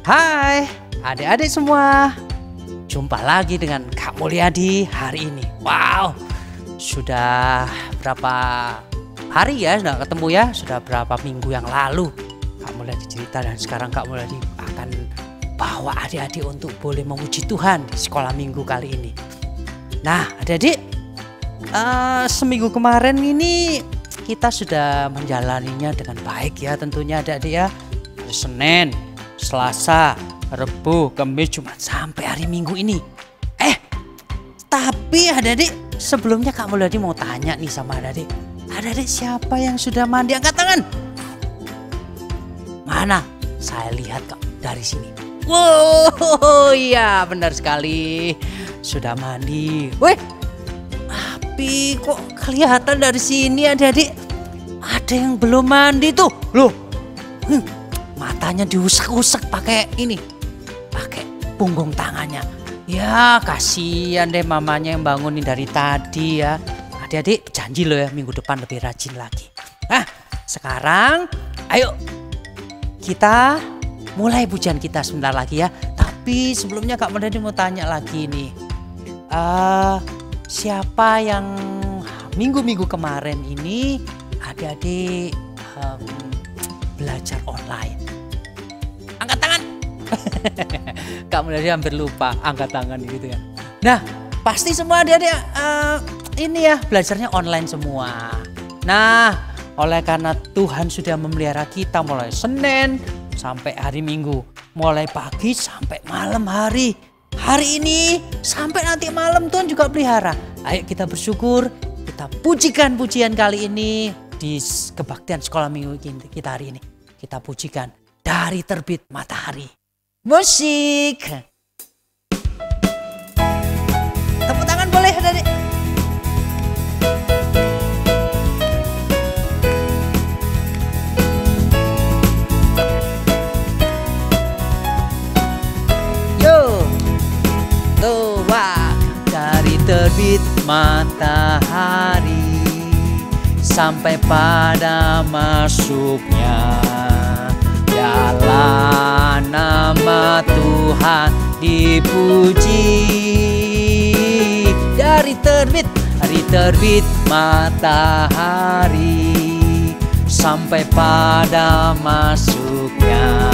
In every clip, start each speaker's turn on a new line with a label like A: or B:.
A: Hai adik-adik semua, jumpa lagi dengan Kak Mulyadi hari ini. Wow, sudah berapa hari ya sudah ketemu ya, sudah berapa minggu yang lalu Kak Mulyadi cerita, dan sekarang Kak Mulyadi akan bawa adik-adik untuk boleh memuji Tuhan di sekolah minggu kali ini. Nah adik-adik, seminggu kemarin ini kita sudah menjalaninya dengan baik ya tentunya adik-adik ya. Hari Senin, Selasa, Rabu, Kamis, Jumat sampai hari Minggu ini. Tapi adik-adik, sebelumnya Kak Mulyadi mau tanya nih sama adik-adik. Adik-adik siapa yang sudah mandi? Angkat tangan. Mana? Saya lihat kok dari sini. Wow, iya benar sekali. Sudah mandi. Wih, tapi kok kelihatan dari sini adik-adik ada yang belum mandi tuh. Loh, matanya diusek-usek pakai ini, pakai punggung tangannya. Ya kasihan deh mamanya yang bangunin dari tadi ya. Adik-adik janji loh ya minggu depan lebih rajin lagi. Nah sekarang ayo kita mulai pujian kita sebentar lagi ya. Tapi sebelumnya Kak Mulyadi mau tanya lagi nih. Siapa yang minggu-minggu kemarin ini adik-adik belajar online? Angkat tangan. Kak Mulyadi hampir lupa angkat tangan gitu ya. Nah pasti semua adik-adik ini ya belajarnya online semua. Nah oleh karena Tuhan sudah memelihara kita mulai Senin sampai hari Minggu, mulai pagi sampai malam hari. Hari ini sampai nanti malam Tuhan juga pelihara. Ayo kita bersyukur, kita pujikan pujian kali ini di kebaktian sekolah minggu kita hari ini. Kita pujikan dari terbit matahari. Musik. Tepuk tangan boleh adik-adik. Dari terbit matahari sampai pada masuknya, dalam nama Tuhan dipuji. Dari terbit matahari sampai pada masuknya,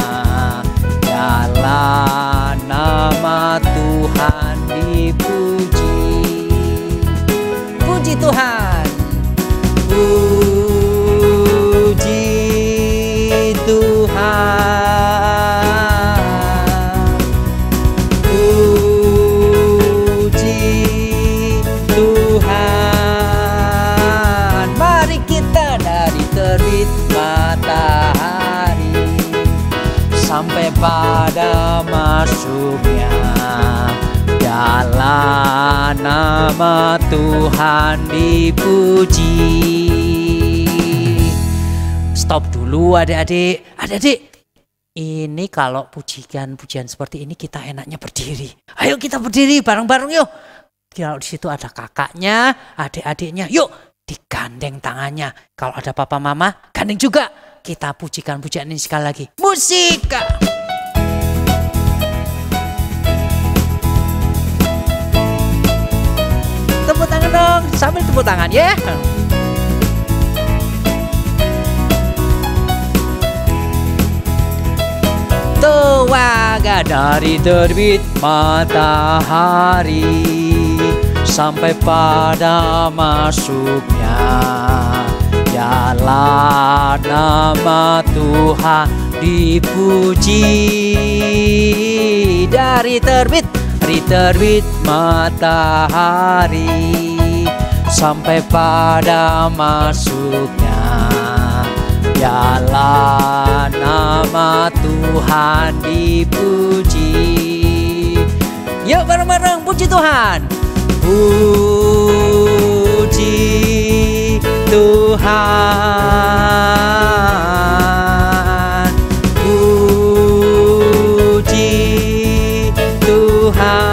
A: dalam nama Tuhan dipuji. Puji Tuhan, puji Tuhan, puji Tuhan. Mari kita dari terbit matahari sampai pada masuknya, dalam nama Tuhan dipuji. Stop dulu adik-adik. Adik-adik, ini kalau pujian seperti ini kita enaknya berdiri. Ayo kita berdiri bareng-bareng yuk. Kalau di situ ada kakaknya, adik-adiknya, yuk digandeng tangannya. Kalau ada papa mama, gandeng juga. Kita pujikan pujian ini sekali lagi. Musik. Tepuk tangan dong, sambil tepuk tangan ya. Tuaga dari terbit matahari sampai pada masuknya, dalam nama Tuhan dipuji. Dari terbit matahari sampai pada masuknya, dalam nama Tuhan dipuji. Yuk bareng-bareng puji Tuhan. Puji Tuhan, puji Tuhan.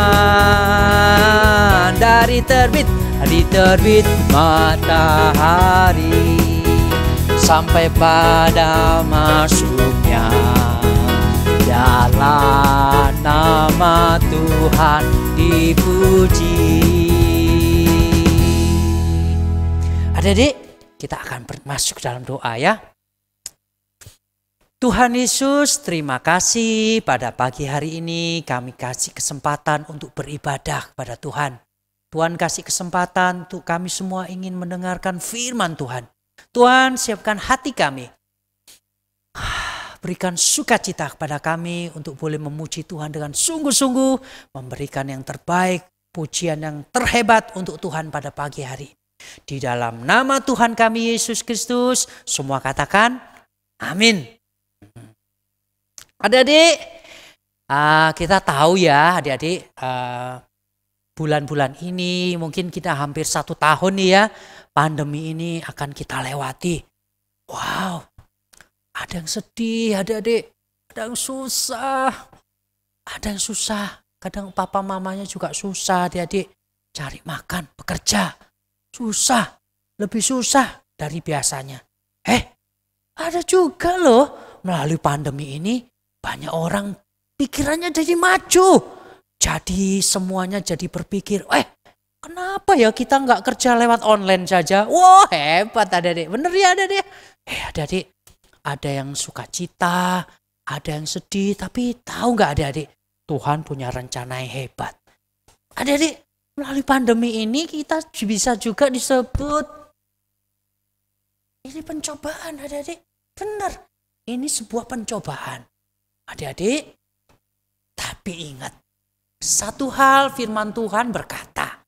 A: Dari terbit matahari sampai pada masuknya, dalam Biarlah nama Tuhan dipuji. Adik-adik, kita akan masuk dalam doa ya. Tuhan Yesus, terima kasih pada pagi hari ini kami kasih kesempatan untuk beribadah kepada Tuhan. Tuhan kasih kesempatan untuk kami semua ingin mendengarkan firman Tuhan. Tuhan, siapkan hati kami. Berikan sukacita kepada kami untuk boleh memuji Tuhan dengan sungguh-sungguh, memberikan yang terbaik, pujian yang terhebat untuk Tuhan pada pagi hari. Di dalam nama Tuhan kami Yesus Kristus, semua katakan amin. Adik-adik, kita tahu ya adik-adik, bulan-bulan ini mungkin kita hampir 1 tahun nih ya, pandemi ini akan kita lewati. Wow, ada yang sedih adik-adik, ada yang susah, kadang papa mamanya juga susah adik-adik, cari makan, bekerja, susah, lebih susah dari biasanya. Ada juga loh melalui pandemi ini banyak orang pikirannya jadi maju. Jadi semuanya jadi berpikir, kenapa ya kita nggak kerja lewat online saja? Wah, hebat adik-adik, bener ya adik-adik. Adik-adik, ada yang sukacita, ada yang sedih, tapi tahu nggak adik-adik, Tuhan punya rencana yang hebat. Adik-adik, melalui pandemi ini kita bisa juga disebut ini pencobaan adik-adik. Benar, ini sebuah pencobaan. Adik-adik, tapi ingat, satu hal firman Tuhan berkata,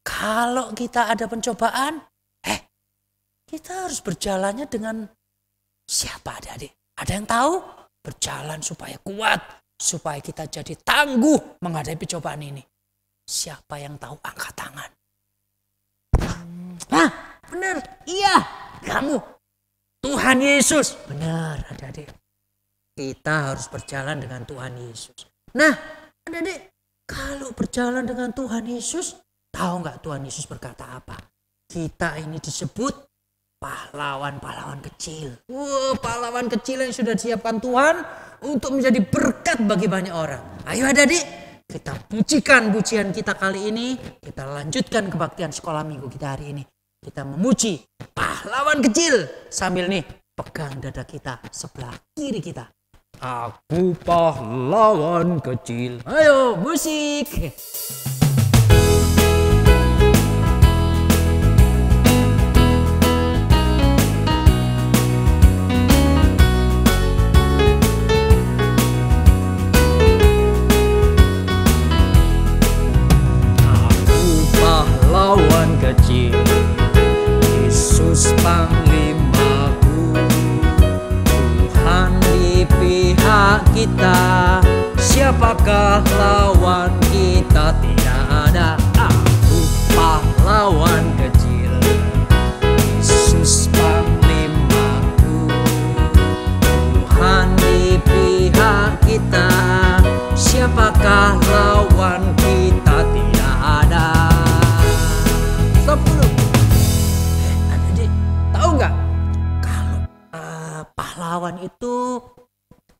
A: kalau kita ada pencobaan, kita harus berjalannya dengan siapa adik-adik? Ada yang tahu? Berjalan supaya kuat, supaya kita jadi tangguh menghadapi cobaan ini. Siapa yang tahu angkat tangan? Benar, iya, kamu. Tuhan Yesus. Benar adik-adik. Kita harus berjalan dengan Tuhan Yesus. Nah adik-adik, kalau berjalan dengan Tuhan Yesus, tahu nggak Tuhan Yesus berkata apa? Kita ini disebut pahlawan-pahlawan kecil. Pahlawan kecil yang sudah disiapkan Tuhan untuk menjadi berkat bagi banyak orang. Ayo adik-adik, kita pujikan pujian kita kali ini. Kita lanjutkan kebaktian sekolah minggu kita hari ini. Kita memuji pahlawan kecil sambil nih pegang dada kita sebelah kiri kita. Aku pahlawan kecil. Ayo musik. Pahlawan kecil, Yesus Panglimaku, Tuhan di pihak kita, siapakah lawan kita? Tidak ada. Aku pahlawan kecil, Yesus Panglimaku, Tuhan di pihak kita, siapakah lawan kita? Tidak ada. 10. Adik-adik, tahu nggak kalau pahlawan itu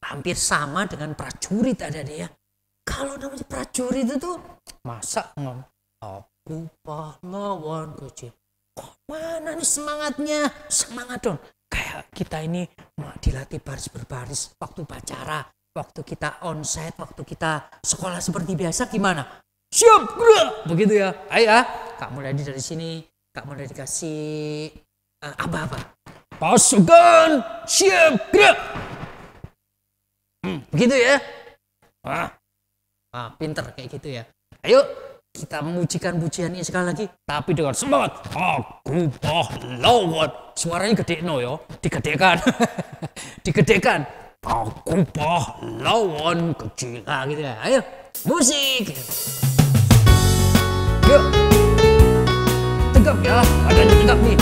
A: hampir sama dengan prajurit adik-adik ya. Kalau namanya prajurit itu masa aku pahlawan kecil. Kok mana nih semangatnya? Semangat dong. Kayak kita ini dilatih baris berbaris waktu upacara, waktu kita onsite, waktu kita sekolah seperti biasa gimana? Siap, gerak. Begitu ya. Ayo ya. Kak Mulyadi dari sini. Kak Mulyadi dikasih apa-apa. Pasukan, siap, gerak. Begitu ya. Pinter kayak gitu ya. Ayo kita memujikan pujian ini sekali lagi. Tapi dengan semangat. Aku pahlawan. Suaranya gede no yo. Digedekan. Digedekan. Aku pahlawan kecil. Gitu ya. Ayo musik. Yuk, tegap ya, badannya tegap nih.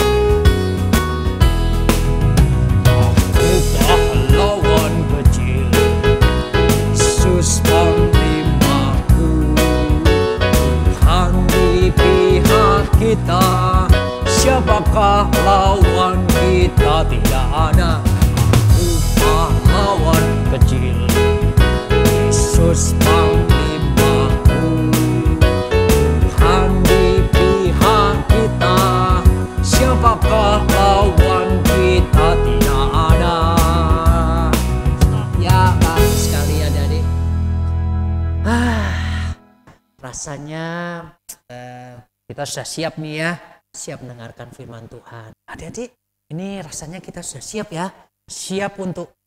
A: Aku pahlawan kecil, Yesus Panglimaku, Tuhan di pihak kita, siapakah lawan kita? Tidak ada. Aku pahlawan kecil, Rasanya kita sudah siap nih ya, siap mendengarkan firman Tuhan. Adik-adik, ini rasanya kita sudah siap ya, siap untuk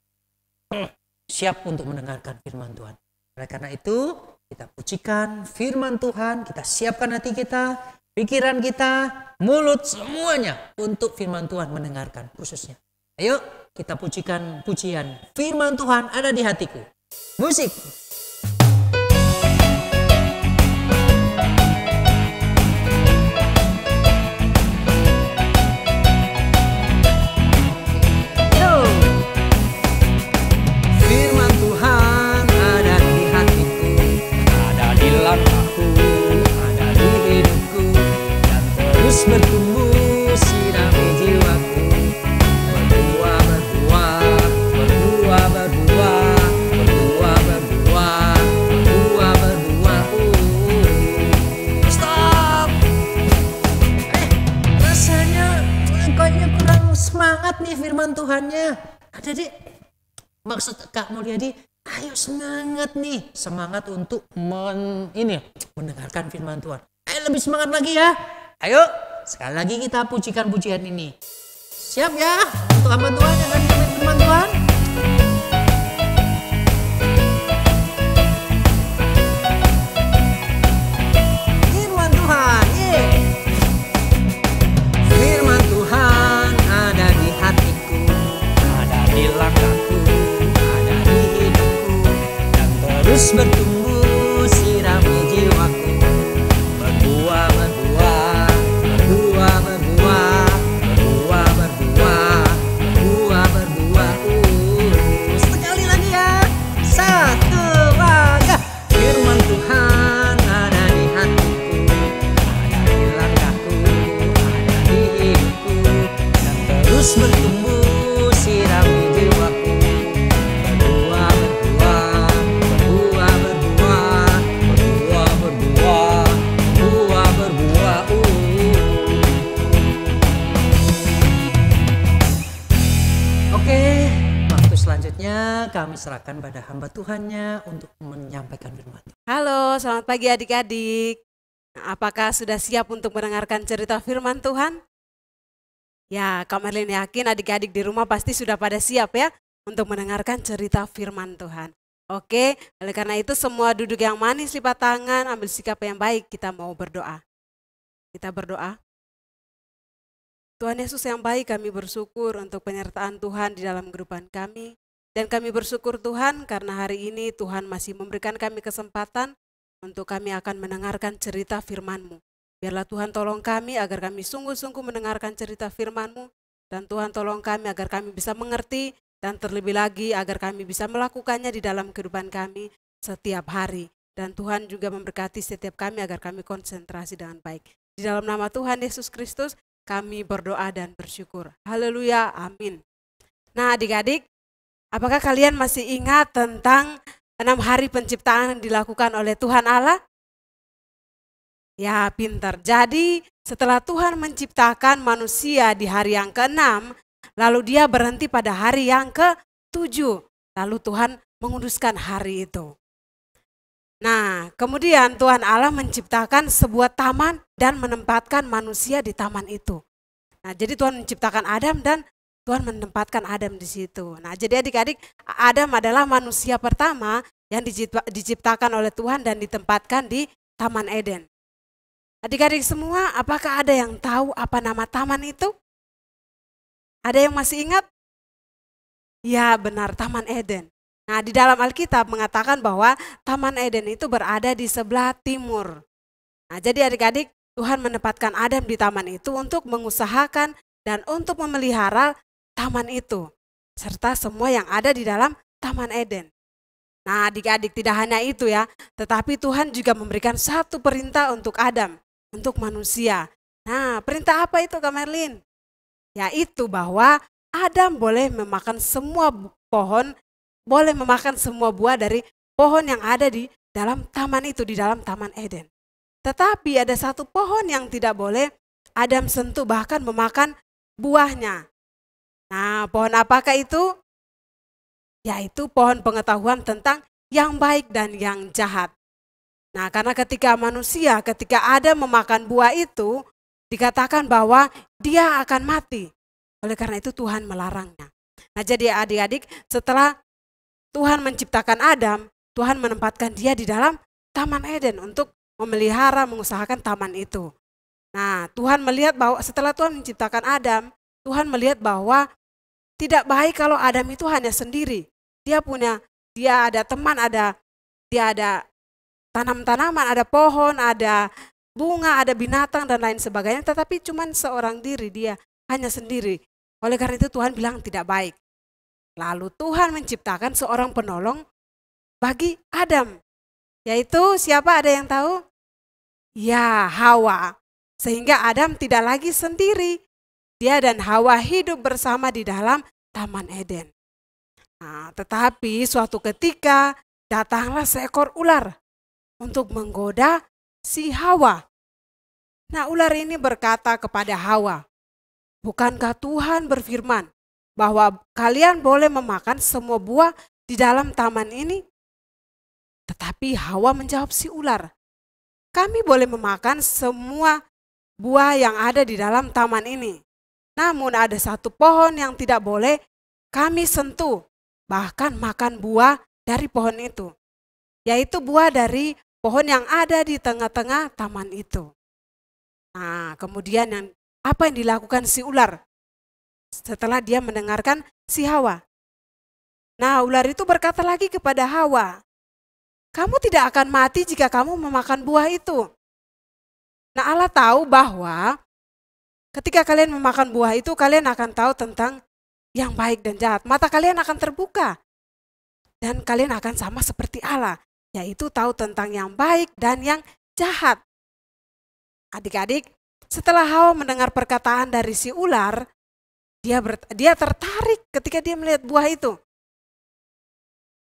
A: mendengarkan firman Tuhan. Oleh karena itu, kita pujikan firman Tuhan, kita siapkan hati kita, pikiran kita, mulut, semuanya untuk firman Tuhan mendengarkan khususnya. Ayo kita pujikan pujian firman Tuhan ada di hatiku. Musik. Firman Tuhan ada di hatiku, ada di langkahku, ada di hidupku, dan terus bertumbuh sirami jiwaku. Berbuah, berbuah, berbuah, berbuah, berbuah, berbuah, berbuah, berbuah. Stop. Rasanya kayaknya kurang semangat nih firman Tuhannya. Ada di maksud Kak Mulyadi, ayo semangat nih, semangat untuk mendengarkan firman Tuhan. Ayo lebih semangat lagi ya. Ayo sekali lagi kita pujikan pujian ini. Siap ya untuk hamba Tuhan yang akan mendengarkan firman Tuhan? Firman Tuhan, firman Tuhan ada di hatiku, ada di langkahku, ada di hidupku, dan terus bertumbuh sirami jiwaku. Berbuah, berbuah, berbuah, berbuah, berbuah, berbuah, berbuah, berbuah. Sekali lagi ya, 1, 2. Firman Tuhan ada di hatiku, ada di langkahku, ada di hidupku, dan terus bertumbuh sirami jiwaku. Berbuah, berbuah, berbuah, berbuah, berbuah, berbuah, berbuah, berbuah. Oke, waktu selanjutnya kami serahkan pada hamba Tuhannya untuk menyampaikan firman Tuhan.
B: Halo, selamat pagi adik-adik. Apakah sudah siap untuk mendengarkan cerita firman Tuhan? Ya, Kak Merlin yakin adik-adik di rumah pasti sudah pada siap ya untuk mendengarkan cerita firman Tuhan. Oke, oleh karena itu semua duduk yang manis, lipat tangan, ambil sikap yang baik, kita mau berdoa. Kita berdoa. Tuhan Yesus yang baik, kami bersyukur untuk penyertaan Tuhan di dalam kehidupan kami. Dan kami bersyukur Tuhan karena hari ini Tuhan masih memberikan kami kesempatan untuk kami akan mendengarkan cerita firman-Mu. Biarlah Tuhan tolong kami agar kami sungguh-sungguh mendengarkan cerita firman-Mu. Dan Tuhan tolong kami agar kami bisa mengerti dan terlebih lagi agar kami bisa melakukannya di dalam kehidupan kami setiap hari. Dan Tuhan juga memberkati setiap kami agar kami konsentrasi dengan baik. Di dalam nama Tuhan Yesus Kristus kami berdoa dan bersyukur. Haleluya, amin. Nah adik-adik, apakah kalian masih ingat tentang 6 hari penciptaan yang dilakukan oleh Tuhan Allah? Ya, pintar. Jadi setelah Tuhan menciptakan manusia di hari yang ke-6, lalu dia berhenti pada hari yang ke-7. Lalu Tuhan menguduskan hari itu. Nah, kemudian Tuhan Allah menciptakan sebuah taman dan menempatkan manusia di taman itu. Nah, jadi Tuhan menciptakan Adam dan Tuhan menempatkan Adam di situ. Nah, jadi adik-adik, Adam adalah manusia pertama yang diciptakan oleh Tuhan dan ditempatkan di Taman Eden. Adik-adik semua, apakah ada yang tahu apa nama taman itu? Ada yang masih ingat? Ya, benar, Taman Eden. Nah, di dalam Alkitab mengatakan bahwa Taman Eden itu berada di sebelah timur. Nah, jadi adik-adik, Tuhan menempatkan Adam di taman itu untuk mengusahakan dan untuk memelihara taman itu, serta semua yang ada di dalam Taman Eden. Nah, adik-adik, tidak hanya itu ya, tetapi Tuhan juga memberikan satu perintah untuk Adam, untuk manusia. Nah, perintah apa itu Kak Merlin? Yaitu bahwa Adam boleh memakan semua pohon, boleh memakan semua buah dari pohon yang ada di dalam taman itu, di dalam Taman Eden. Tetapi ada satu pohon yang tidak boleh Adam sentuh, bahkan memakan buahnya. Nah, pohon apakah itu? Yaitu pohon pengetahuan tentang yang baik dan yang jahat. Nah, karena ketika Adam memakan buah itu, dikatakan bahwa dia akan mati. Oleh karena itu Tuhan melarangnya. Nah, jadi adik-adik, setelah Tuhan menciptakan Adam, Tuhan menempatkan dia di dalam Taman Eden untuk memelihara, mengusahakan taman itu. Nah, Tuhan melihat bahwa setelah Tuhan menciptakan Adam, Tuhan melihat bahwa tidak baik kalau Adam itu hanya sendiri. Dia ada teman, dia ada tanam-tanaman, ada pohon, ada bunga, ada binatang dan lain sebagainya, tetapi cuma seorang diri, dia hanya sendiri. Oleh karena itu Tuhan bilang tidak baik. Lalu Tuhan menciptakan seorang penolong bagi Adam. Yaitu siapa, ada yang tahu? Ya, Hawa. Sehingga Adam tidak lagi sendiri. Dia dan Hawa hidup bersama di dalam Taman Eden. Nah, tetapi suatu ketika datanglah seekor ular untuk menggoda si Hawa. Nah, ular ini berkata kepada Hawa, "Bukankah Tuhan berfirman bahwa kalian boleh memakan semua buah di dalam taman ini?" Tetapi Hawa menjawab si ular, "Kami boleh memakan semua buah yang ada di dalam taman ini. Namun ada satu pohon yang tidak boleh kami sentuh, bahkan makan buah dari pohon itu, yaitu buah dari pohon yang ada di tengah-tengah taman itu." Nah, kemudian apa yang dilakukan si ular setelah dia mendengarkan si Hawa? Nah, ular itu berkata lagi kepada Hawa, "Kamu tidak akan mati jika kamu memakan buah itu." Nah, Allah tahu bahwa ketika kalian memakan buah itu, kalian akan tahu tentang yang baik dan jahat. Mata kalian akan terbuka. Dan kalian akan sama seperti Allah, yaitu tahu tentang yang baik dan yang jahat. Adik-adik, setelah Hawa mendengar perkataan dari si ular, dia tertarik ketika dia melihat buah itu.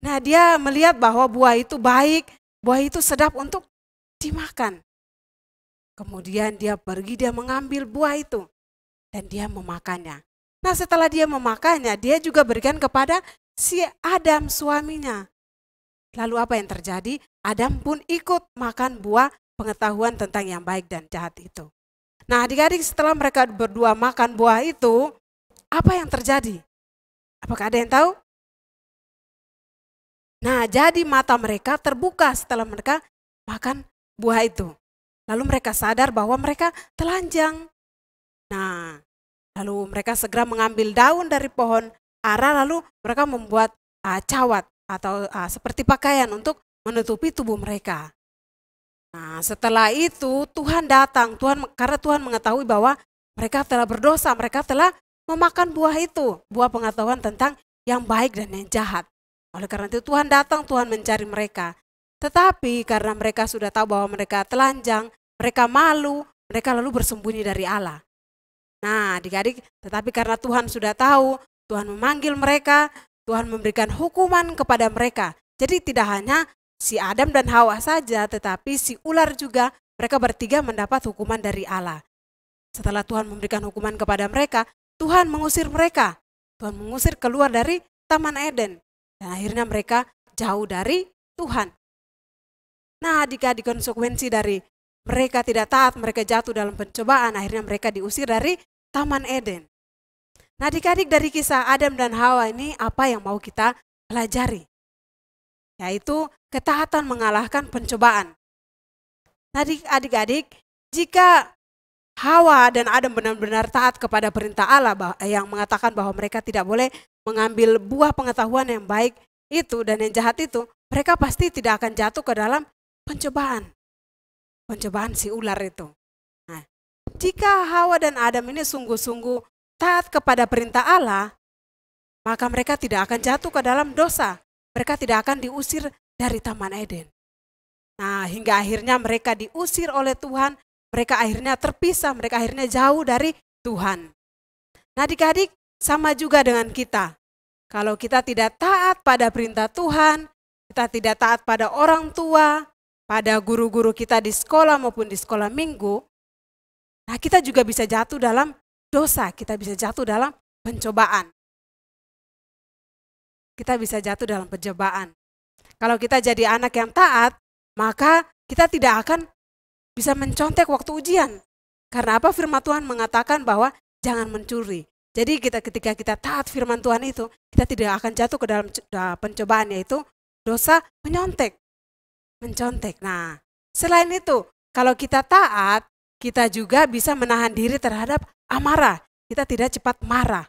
B: Nah, dia melihat bahwa buah itu baik, buah itu sedap untuk dimakan. Kemudian dia mengambil buah itu dan dia memakannya. Nah, setelah dia memakannya, dia juga berikan kepada si Adam suaminya. Lalu apa yang terjadi? Adam pun ikut makan buah pengetahuan tentang yang baik dan jahat itu. Nah, adik-adik, setelah mereka berdua makan buah itu, apa yang terjadi? Apakah ada yang tahu? Nah, jadi mata mereka terbuka setelah mereka makan buah itu. Lalu mereka sadar bahwa mereka telanjang. Nah, lalu mereka segera mengambil daun dari pohon ara, lalu mereka membuat cawat atau seperti pakaian untuk menutupi tubuh mereka. Nah, setelah itu Tuhan datang, karena Tuhan mengetahui bahwa mereka telah berdosa, mereka telah memakan buah itu, buah pengetahuan tentang yang baik dan yang jahat. Oleh karena itu Tuhan datang, Tuhan mencari mereka. Tetapi karena mereka sudah tahu bahwa mereka telanjang, mereka malu, mereka lalu bersembunyi dari Allah. Nah, adik-adik, tetapi karena Tuhan sudah tahu, Tuhan memanggil mereka, Tuhan memberikan hukuman kepada mereka. Jadi tidak hanya si Adam dan Hawa saja, tetapi si ular juga, mereka bertiga mendapat hukuman dari Allah. Setelah Tuhan memberikan hukuman kepada mereka, Tuhan mengusir mereka. Tuhan mengusir keluar dari Taman Eden. Dan akhirnya mereka jauh dari Tuhan. Nah, adik-adik, konsekuensi dari mereka tidak taat, mereka jatuh dalam pencobaan, akhirnya mereka diusir dari Taman Eden. Nah, adik-adik, dari kisah Adam dan Hawa ini apa yang mau kita pelajari? Yaitu ketaatan mengalahkan pencobaan. Nah, adik-adik, jika Hawa dan Adam benar-benar taat kepada perintah Allah yang mengatakan bahwa mereka tidak boleh mengambil buah pengetahuan yang baik itu dan yang jahat itu, mereka pasti tidak akan jatuh ke dalam pencobaan. Pencobaan si ular itu. Nah, jika Hawa dan Adam ini sungguh-sungguh taat kepada perintah Allah, maka mereka tidak akan jatuh ke dalam dosa. Mereka tidak akan diusir dari Taman Eden. Nah, hingga akhirnya mereka diusir oleh Tuhan, mereka akhirnya terpisah, mereka akhirnya jauh dari Tuhan. Nah, adik-adik, sama juga dengan kita. Kalau kita tidak taat pada perintah Tuhan, kita tidak taat pada orang tua, pada guru-guru kita di sekolah maupun di sekolah minggu, nah kita juga bisa jatuh dalam dosa, kita bisa jatuh dalam pencobaan. Kita bisa jatuh dalam pencobaan. Kalau kita jadi anak yang taat, maka kita tidak akan bisa mencontek waktu ujian. Karena apa? Firman Tuhan mengatakan bahwa jangan mencuri. Jadi ketika kita taat firman Tuhan itu, kita tidak akan jatuh ke dalam pencobaan, yaitu dosa menyontek. Mencontek. Nah, selain itu, kalau kita taat, kita juga bisa menahan diri terhadap amarah. Kita tidak cepat marah.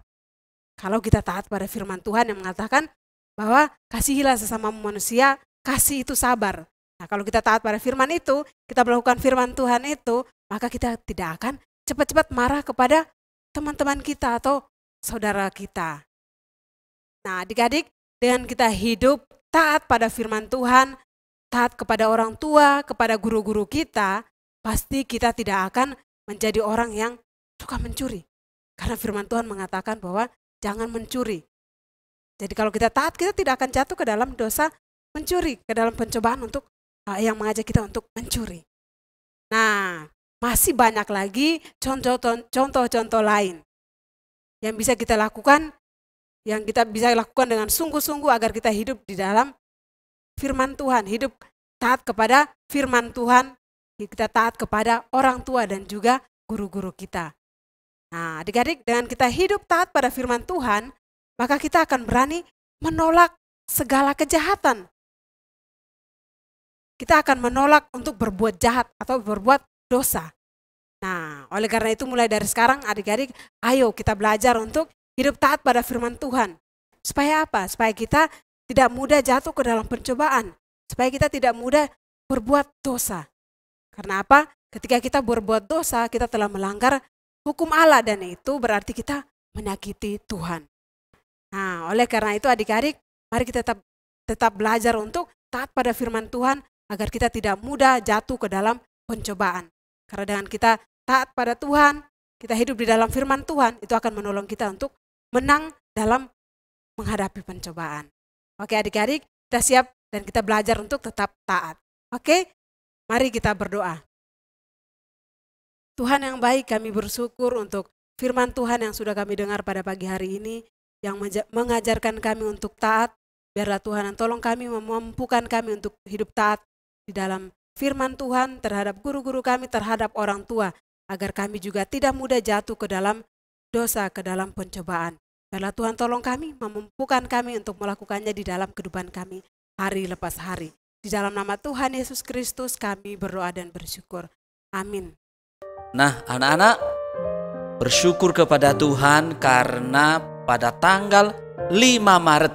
B: Kalau kita taat pada firman Tuhan yang mengatakan bahwa kasihilah sesama manusia, kasih itu sabar. Nah, kalau kita taat pada firman itu, kita melakukan firman Tuhan itu, maka kita tidak akan cepat-cepat marah kepada teman-teman kita atau saudara kita. Nah, adik-adik, dengan kita hidup taat pada firman Tuhan, taat kepada orang tua, kepada guru-guru kita, pasti kita tidak akan menjadi orang yang suka mencuri. Karena firman Tuhan mengatakan bahwa jangan mencuri. Jadi kalau kita taat, kita tidak akan jatuh ke dalam dosa mencuri, ke dalam pencobaan untuk yang mengajak kita untuk mencuri. Nah, masih banyak lagi contoh-contoh lain yang bisa kita lakukan, yang kita bisa lakukan dengan sungguh-sungguh agar kita hidup di dalam firman Tuhan, hidup taat kepada firman Tuhan, kita taat kepada orang tua dan juga guru-guru kita. Nah, adik-adik, dengan kita hidup taat pada firman Tuhan, maka kita akan berani menolak segala kejahatan. Kita akan menolak untuk berbuat jahat atau berbuat dosa. Nah, oleh karena itu mulai dari sekarang adik-adik, ayo kita belajar untuk hidup taat pada firman Tuhan. Supaya apa? Supaya kita tidak mudah jatuh ke dalam pencobaan. Supaya kita tidak mudah berbuat dosa. Karena apa? Ketika kita berbuat dosa, kita telah melanggar hukum Allah dan itu berarti kita menyakiti Tuhan. Nah, oleh karena itu adik-adik, mari kita tetap belajar untuk taat pada firman Tuhan agar kita tidak mudah jatuh ke dalam pencobaan. Karena dengan kita taat pada Tuhan, kita hidup di dalam firman Tuhan, itu akan menolong kita untuk menang dalam menghadapi pencobaan. Oke adik-adik, kita siap dan kita belajar untuk tetap taat. Oke, mari kita berdoa. Tuhan yang baik, kami bersyukur untuk firman Tuhan yang sudah kami dengar pada pagi hari ini, yang mengajarkan kami untuk taat. Biarlah Tuhan yang tolong kami, memampukan kami untuk hidup taat di dalam firman Tuhan terhadap guru-guru kami, terhadap orang tua, agar kami juga tidak mudah jatuh ke dalam dosa, ke dalam pencobaan. Biarlah Tuhan tolong kami, memampukan kami untuk melakukannya di dalam kehidupan kami hari lepas hari. Di dalam nama Tuhan Yesus Kristus kami berdoa dan bersyukur. Amin.
A: Nah, anak-anak, bersyukur kepada Tuhan karena pada tanggal 5 Maret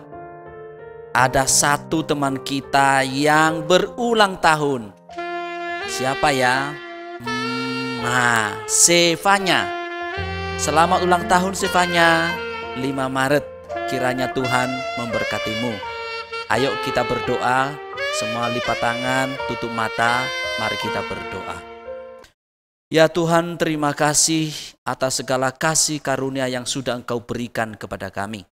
A: ada satu teman kita yang berulang tahun. Siapa ya? Sevanya. Selamat ulang tahun Sevanya. 5 Maret, kiranya Tuhan memberkatimu. Ayo kita berdoa, semua lipat tangan, tutup mata, mari kita berdoa. Ya Tuhan, terima kasih atas segala kasih karunia yang sudah Engkau berikan kepada kami.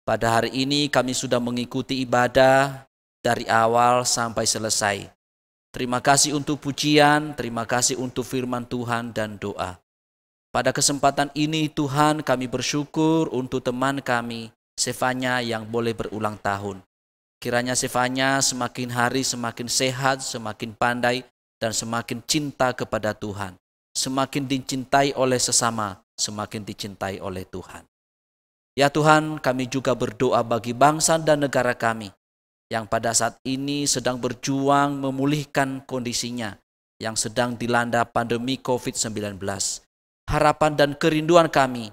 A: Pada hari ini kami sudah mengikuti ibadah dari awal sampai selesai. Terima kasih untuk pujian, terima kasih untuk firman Tuhan dan doa. Pada kesempatan ini Tuhan kami bersyukur untuk teman kami, Sevanya yang boleh berulang tahun. Kiranya Sevanya semakin hari semakin sehat, semakin pandai, dan semakin cinta kepada Tuhan. Semakin dicintai oleh sesama, semakin dicintai oleh Tuhan. Ya Tuhan, kami juga berdoa bagi bangsa dan negara kami, yang pada saat ini sedang berjuang memulihkan kondisinya, yang sedang dilanda pandemi COVID-19. Harapan dan kerinduan kami,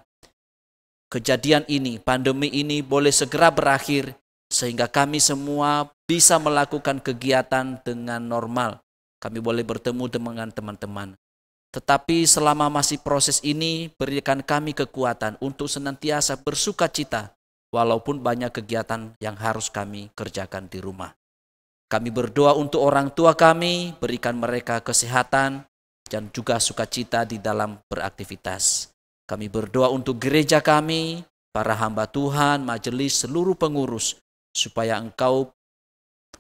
A: kejadian ini, pandemi ini boleh segera berakhir, sehingga kami semua bisa melakukan kegiatan dengan normal. Kami boleh bertemu dengan teman-teman. Tetapi selama masih proses ini, berikan kami kekuatan untuk senantiasa bersuka cita, walaupun banyak kegiatan yang harus kami kerjakan di rumah. Kami berdoa untuk orang tua kami, berikan mereka kesehatan dan juga sukacita di dalam beraktivitas. Kami berdoa untuk gereja kami, para hamba Tuhan, majelis, seluruh pengurus, supaya Engkau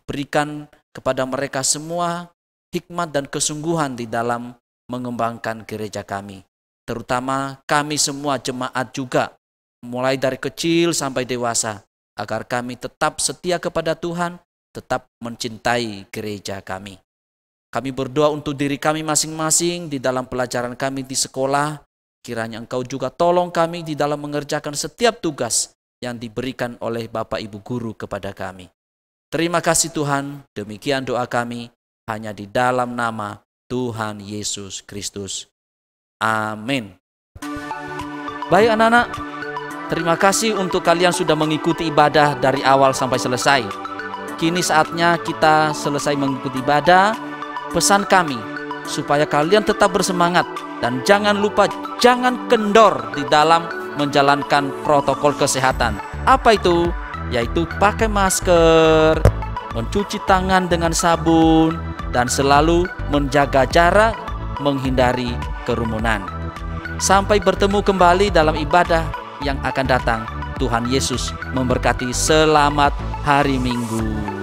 A: berikan kepada mereka semua hikmat dan kesungguhan di dalam mengembangkan gereja kami. Terutama kami semua jemaat juga, mulai dari kecil sampai dewasa, agar kami tetap setia kepada Tuhan, tetap mencintai gereja kami.
C: Kami berdoa untuk diri kami masing-masing di dalam pelajaran kami di sekolah. Kiranya Engkau juga tolong kami di dalam mengerjakan setiap tugas yang diberikan oleh Bapak Ibu Guru kepada kami. Terima kasih Tuhan, demikian doa kami hanya di dalam nama Tuhan Yesus Kristus. Amin. Baik anak-anak, terima kasih untuk kalian sudah mengikuti ibadah dari awal sampai selesai. Kini saatnya kita selesai mengikuti ibadah. Pesan kami supaya kalian tetap bersemangat dan jangan lupa, jangan kendor di dalam menjalankan protokol kesehatan. Apa itu? Yaitu pakai masker, mencuci tangan dengan sabun, dan selalu menjaga jarak, menghindari kerumunan. Sampai bertemu kembali dalam ibadah yang akan datang. Tuhan Yesus memberkati. Selamat hari Minggu.